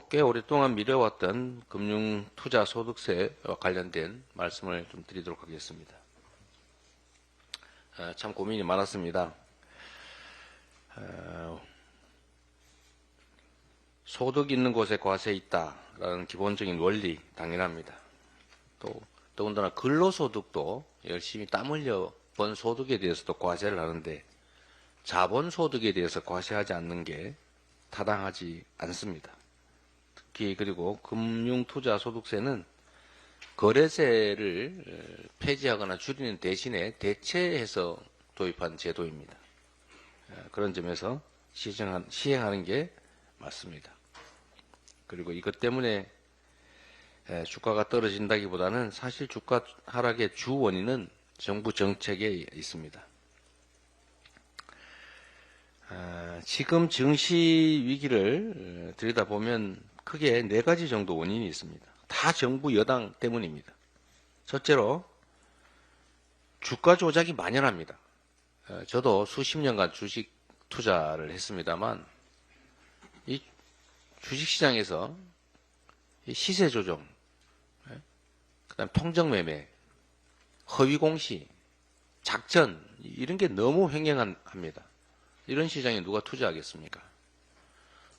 꽤 오랫동안 미뤄왔던 금융투자소득세와 관련된 말씀을 좀 드리도록 하겠습니다. 참 고민이 많았습니다. 소득 있는 곳에 과세 있다라는 기본적인 원리 당연합니다. 더군다나 근로소득도 열심히 땀 흘려 번 소득에 대해서도 과세를 하는데 자본소득에 대해서 과세하지 않는 게 타당하지 않습니다. 특히 그리고 금융투자소득세는 거래세를 폐지하거나 줄이는 대신에 대체해서 도입한 제도입니다. 그런 점에서 시행하는 게 맞습니다. 그리고 이것 때문에 주가가 떨어진다기보다는 사실 주가 하락의 주 원인은 정부 정책에 있습니다. 지금 증시 위기를 들여다보면 크게 4가지 정도 원인이 있습니다. 다 정부 여당 때문입니다. 첫째로 주가 조작이 만연합니다. 저도 수십 년간 주식 투자를 했습니다만 이 주식시장에서 시세 조정, 그다음 통정 매매, 허위 공시, 작전 이런 게 너무 횡행합니다. 이런 시장에 누가 투자하겠습니까?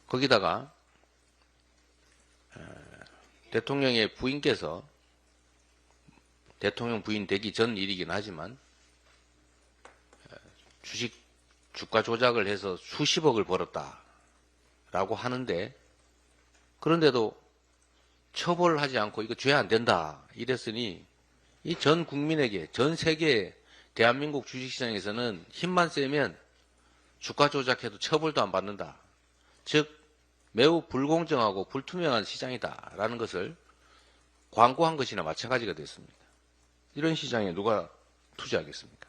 거기다가 대통령의 부인께서 대통령 부인 되기 전 일이긴 하지만 주가 조작을 해서 수십억을 벌었다라고 하는데 그런데도 처벌하지 않고 이거 죄 안 된다 이랬으니 이 전 국민에게 전 세계 대한민국 주식시장에서는 힘만 세면 주가 조작해도 처벌도 안 받는다. 즉 매우 불공정하고 불투명한 시장이다라는 것을 광고한 것이나 마찬가지가 됐습니다. 이런 시장에 누가 투자하겠습니까?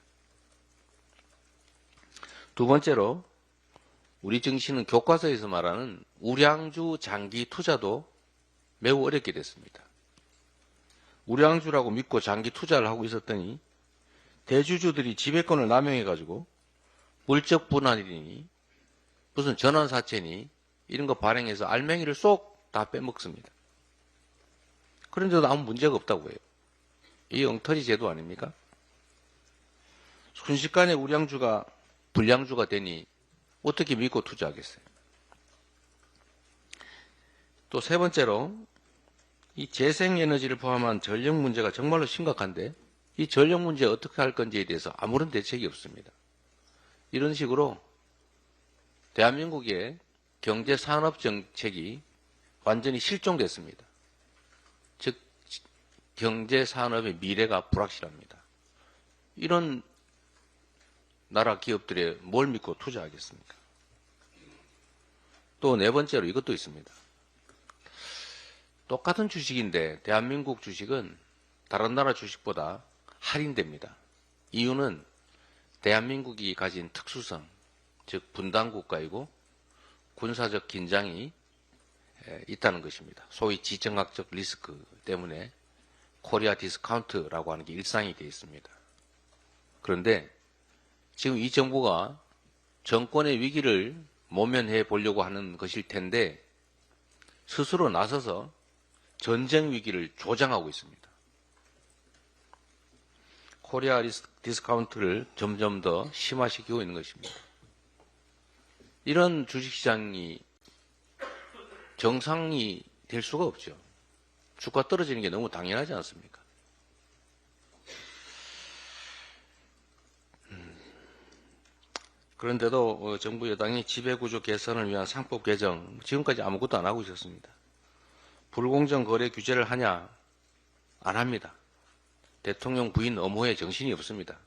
두 번째로 우리 증시는 교과서에서 말하는 우량주 장기 투자도 매우 어렵게 됐습니다. 우량주라고 믿고 장기 투자를 하고 있었더니 대주주들이 지배권을 남용해가지고 물적 분할이니 무슨 전환사채니 이런 거 발행해서 알맹이를 쏙 다 빼먹습니다. 그런데도 아무 문제가 없다고 해요. 이 엉터리 제도 아닙니까? 순식간에 우량주가 불량주가 되니 어떻게 믿고 투자하겠어요? 또 세 번째로 이 재생에너지를 포함한 전력 문제가 정말로 심각한데 이 전력 문제 어떻게 할 건지에 대해서 아무런 대책이 없습니다. 이런 식으로 대한민국의 경제산업 정책이 완전히 실종됐습니다. 즉 경제산업의 미래가 불확실합니다. 이런 나라 기업들에 뭘 믿고 투자하겠습니까? 또 네 번째로 이것도 있습니다. 똑같은 주식인데 대한민국 주식은 다른 나라 주식보다 할인됩니다. 이유는 대한민국이 가진 특수성, 즉 분단국가이고 군사적 긴장이 있다는 것입니다. 소위 지정학적 리스크 때문에 코리아 디스카운트라고 하는 게 일상이 되어 있습니다. 그런데 지금 이 정부가 정권의 위기를 모면해 보려고 하는 것일 텐데 스스로 나서서 전쟁 위기를 조장하고 있습니다. 코리아 디스카운트를 점점 더 심화시키고 있는 것입니다. 이런 주식시장이 정상이 될 수가 없죠. 주가 떨어지는 게 너무 당연하지 않습니까? 그런데도 정부 여당이 지배구조 개선을 위한 상법 개정 지금까지 아무것도 안 하고 있었습니다. 불공정 거래 규제를 하냐? 안 합니다. 대통령 부인 엄호에 정신이 없습니다.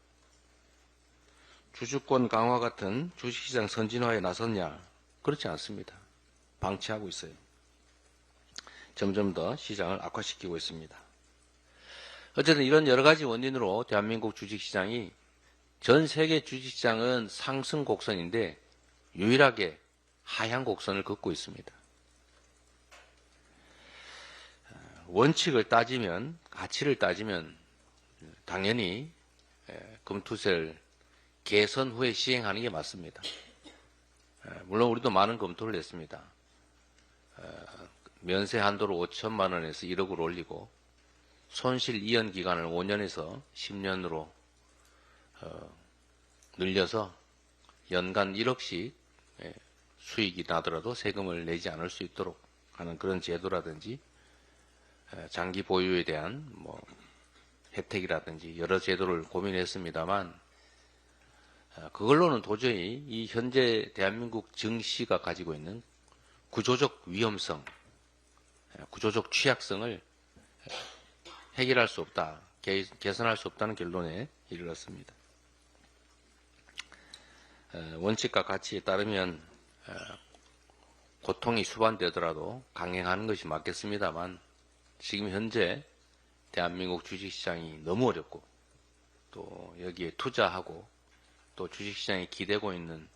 주주권 강화 같은 주식시장 선진화에 나섰냐? 그렇지 않습니다. 방치하고 있어요. 점점 더 시장을 악화시키고 있습니다. 어쨌든 이런 여러 가지 원인으로 대한민국 주식시장이 전 세계 주식시장은 상승 곡선인데 유일하게 하향 곡선을 긋고 있습니다. 원칙을 따지면, 가치를 따지면 당연히 금투세를 개선 후에 시행하는 게 맞습니다. 물론 우리도 많은 검토를 했습니다. 면세 한도를 5천만 원에서 1억으로 올리고 손실 이연 기간을 5년에서 10년으로 늘려서 연간 1억씩 수익이 나더라도 세금을 내지 않을 수 있도록 하는 그런 제도라든지 장기 보유에 대한 혜택이라든지 여러 제도를 고민했습니다만 그걸로는 도저히 이 현재 대한민국 증시가 가지고 있는 구조적 위험성, 구조적 취약성을 해결할 수 없다, 개선할 수 없다는 결론에 이르렀습니다. 원칙과 가치에 따르면 고통이 수반되더라도 강행하는 것이 맞겠습니다만 지금 현재 대한민국 주식시장이 너무 어렵고 또 여기에 투자하고 또 주식시장에 기대고 있는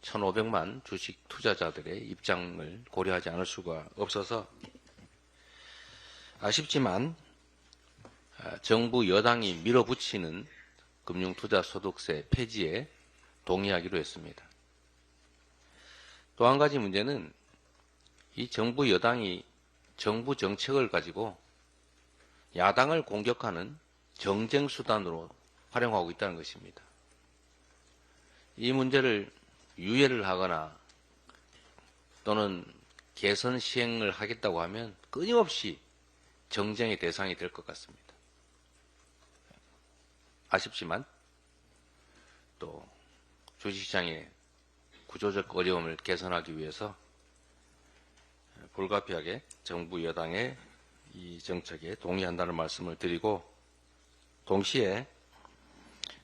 1,500만 주식 투자자들의 입장을 고려하지 않을 수가 없어서 아쉽지만 정부 여당이 밀어붙이는 금융투자소득세 폐지에 동의하기로 했습니다. 또 한 가지 문제는 이 정부 여당이 정부 정책을 가지고 야당을 공격하는 정쟁수단으로 활용하고 있다는 것입니다. 이 문제를 유예를 하거나 또는 개선 시행을 하겠다고 하면 끊임없이 정쟁의 대상이 될 것 같습니다. 아쉽지만 또 주식시장의 구조적 어려움을 개선하기 위해서 불가피하게 정부 여당의 이 정책에 동의한다는 말씀을 드리고 동시에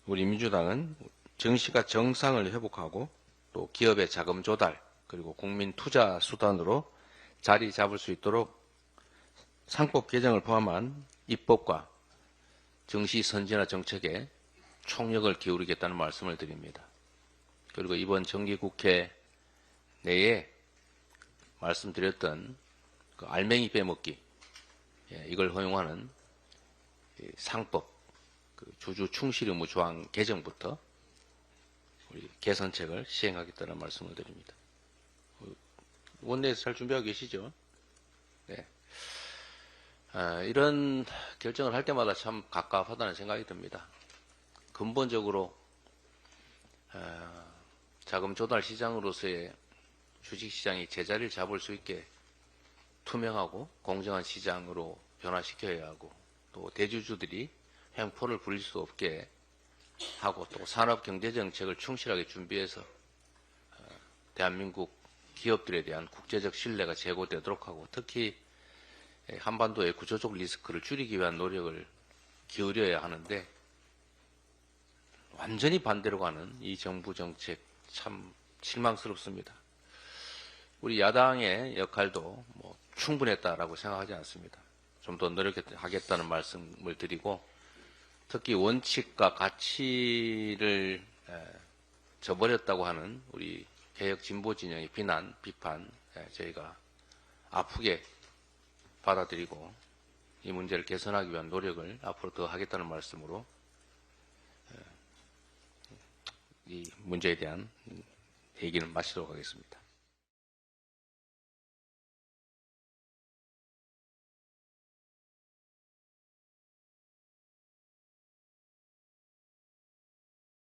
우리 민주당은 증시가 정상을 회복하고 또 기업의 자금 조달 그리고 국민 투자 수단으로 자리 잡을 수 있도록 상법 개정을 포함한 입법과 증시 선진화 정책에 총력을 기울이겠다는 말씀을 드립니다. 그리고 이번 정기국회 내에 말씀드렸던 그 알맹이 빼먹기 이걸 허용하는 상법 그 주주 충실 의무 조항 개정부터 우리 개선책을 시행하겠다는 말씀을 드립니다. 원내에서 잘 준비하고 계시죠? 네. 이런 결정을 할 때마다 참 갑갑하다는 생각이 듭니다. 근본적으로 자금 조달 시장으로서의 주식시장이 제자리를 잡을 수 있게 투명하고 공정한 시장으로 변화시켜야 하고 또 대주주들이 횡포를 부릴 수 없게 하고 또 산업경제정책을 충실하게 준비해서 대한민국 기업들에 대한 국제적 신뢰가 제고되도록 하고 특히 한반도의 구조적 리스크를 줄이기 위한 노력을 기울여야 하는데 완전히 반대로 가는 이 정부 정책 참 실망스럽습니다. 우리 야당의 역할도 충분했다라고 생각하지 않습니다. 좀 더 노력하겠다는 말씀을 드리고 특히 원칙과 가치를 저버렸다고 하는 우리 개혁 진보 진영의 비난, 비판 저희가 아프게 받아들이고 이 문제를 개선하기 위한 노력을 앞으로 더 하겠다는 말씀으로 이 문제에 대한 얘기는 마치도록 하겠습니다.